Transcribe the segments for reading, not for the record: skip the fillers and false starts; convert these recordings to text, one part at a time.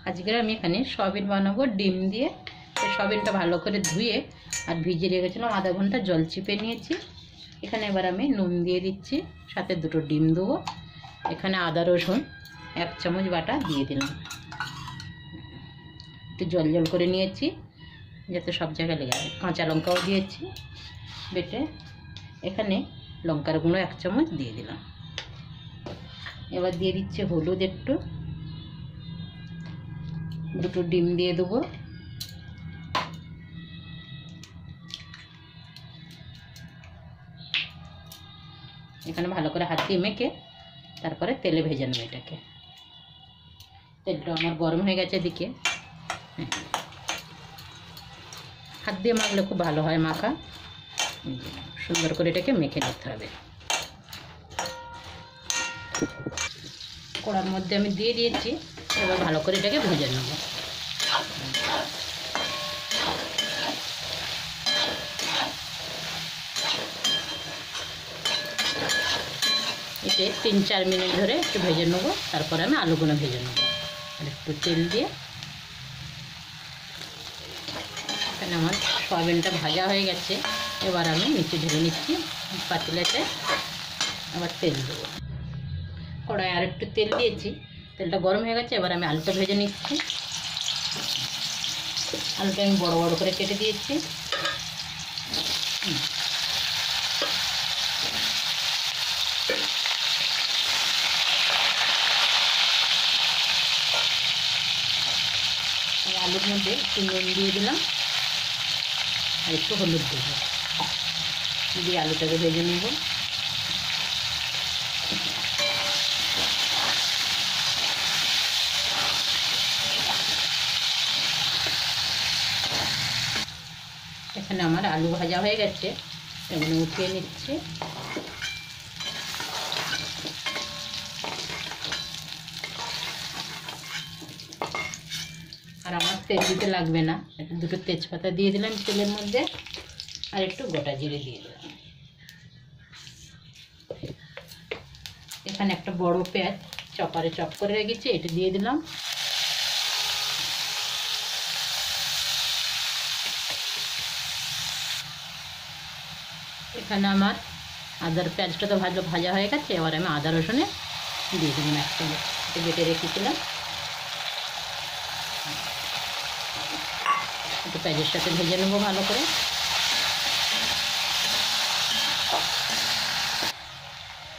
আজকে আমি এখানে সয়াবিন বানাবো ডিম দিয়ে। তো সয়াবিনটা ভালো করে ধুয়ে আর ভিজিয়ে রেখেছিলাম, আধা ঘন্টা জল চিপে নিয়েছি। এখানে এবার আমি নুন দিয়ে দিচ্ছি, সাথে দুটো ডিম দেবো। এখানে আদা রসুন 1 চামচ বাটা দিয়ে দিলাম। একটু জল জল করে নিয়েছি যাতে সব জায়গায় লেগে যায়। কাঁচা লঙ্কাও দিয়েছি বেটে। এখানে লঙ্কার গুঁড়ো 1 চামচ দিয়ে দিলাম। এবার দিয়ে দিচ্ছি হলুদ একটু, দুটো ডিম দিয়ে দেবো। এখানে ভালো করে হাত দিয়ে মেখে তারপরে তেলে ভেজে নেব এটাকে। তেলটা আমার গরম হয়ে গেছে এদিকে। হাত দিয়ে মাখলে খুব ভালো হয় মাখা। সুন্দর করে এটাকে মেখে নিতে হবে। কড়ার মধ্যে আমি দিয়ে দিয়েছি, এবার ভালো করে এটাকে ভেজে নেব। এতে 3-4 মিনিট ধরে একটু ভেজে নেবো, তারপরে আমি আলুগুলো ভেজে নেবো। আর একটু তেল দিয়ে এখানে আমার সয়াবিনটা ভাজা হয়ে গেছে। এবার আমি নিচে ঢেলে নিচ্ছি পাতিলাতে। আবার তেল দেবো, কড়াই আর একটু তেল দিয়েছি, তেলটা গরম হয়ে গেছে। এবার আমি আলুটা ভেজে নিচ্ছি। আলুটা আমি বড় বড় করে কেটে দিয়েছি। আলুর মধ্যে একটু নুন দিয়ে দিলাম আর একটু হলুদ দেবো, দিয়ে আলুটাকে ভেজে নেব। এখানে আমার আলু ভাজা হয়ে গেছে, এখানে উঠিয়ে নিচ্ছি। আর আমার তেল দিতে লাগবে না, একটু দুটো তেজপাতা দিয়ে দিলাম তেলের মধ্যে, আর একটু গোটা জিরে দিয়ে দিলাম। এখানে একটা বড় পেঁয়াজ চপারে চপ করে রেখেছি, এটা দিয়ে দিলাম। এখানে আমার আদার পেঁয়াজটা তো ভাজা হয়ে গেছে। এবার আমি আদা রসুনে দিয়ে দিলাম একটা বেটে রেখেছিলাম। একটু পেঁয়াজের সাথে ভেজে নেবো ভালো করে।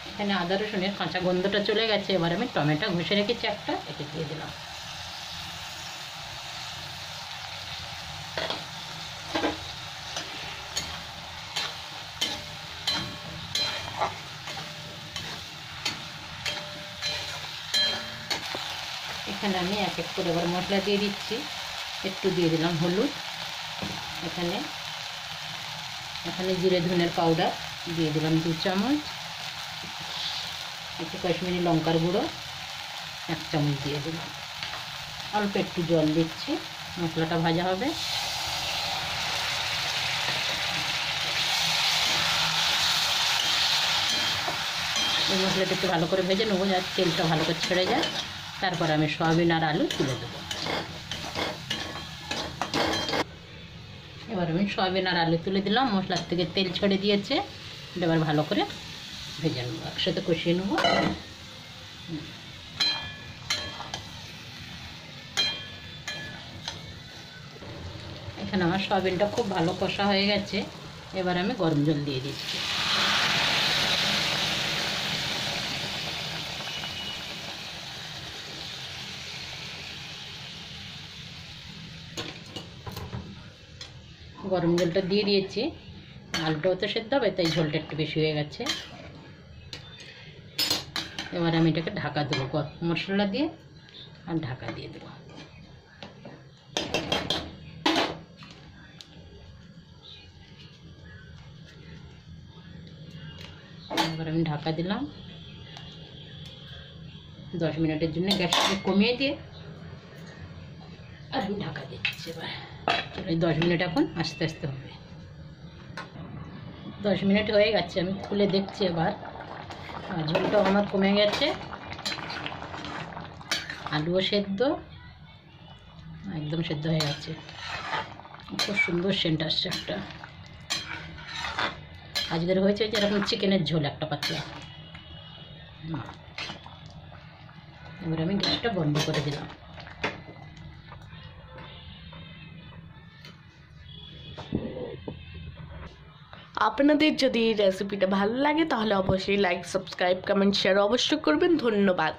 এখানে আদা রসুনের কাঁচা গন্ধটা চলে গেছে। এবার আমি টমেটো ঘষে রেখেছি একটা, এটা দিয়ে দিলাম। এখানে আমি এক এক করে এবার মশলা দিয়ে দিচ্ছি। একটু দিয়ে দিলাম হলুদ, এখানে জিরে ধনের পাউডার দিয়ে দিলাম 2 চামচ, একটু কাশ্মীরি লঙ্কার গুঁড়ো 1 চামচ দিয়ে দিলাম। অল্প একটু জল দিচ্ছি, মশলাটা ভাজা হবে। এই মশলাটা একটু ভালো করে ভেজে নেবো, যাতে তেলটা ভালো করে ছেড়ে যায়। তারপর আমি সয়াবিন আর আলু তুলে দেবো। এবার আমি সয়াবিন আর আলু তুলে দিলাম, মশলার থেকে তেল ছেড়ে দিয়েছে। এবার ভালো করে ভেজে নেবো, একসাথে কষিয়ে নেবো। এখানে আমার সয়াবিনটা খুব ভালো কষা হয়ে গেছে। এবার আমি গরম জল দিয়ে দিচ্ছি। গরম জলটা দিয়ে দিয়েছি, আলুটাও তো সেদ্ধ হবে, তাই ঝোলটা একটু বেশি হয়ে গেছে। এবার আমি এটাকে ঢাকা দেবো গরম মশলা দিয়ে, আর ঢাকা দিয়ে দেবো। এবার আমি ঢাকা দিলাম। 10 মিনিটের জন্য গ্যাসটাকে কমিয়ে দিয়ে আর আমি ঢাকা দিচ্ছি। এবার 10 মিনিট এখন আস্তে আস্তে হবে। 10 মিনিট হয়ে গেছে, আমি খুলে দেখছি এবার। ঝোলটাও আমার কমে গেছে, আলুও সেদ্ধ, একদম সেদ্ধ হয়ে গেছে, খুব সুন্দর সেন্ট আসছে একটা। আজকের হয়েছে যে এরকম চিকেনের ঝোল একটা পাতলা। এবার আমি গ্যাসটা বন্ধ করে দিলাম। আপনাদের যদি এই রেসিপিটা ভালো লাগে তাহলে অবশ্যই লাইক, সাবস্ক্রাইব, কমেন্ট, শেয়ার অবশ্যই করবেন। ধন্যবাদ।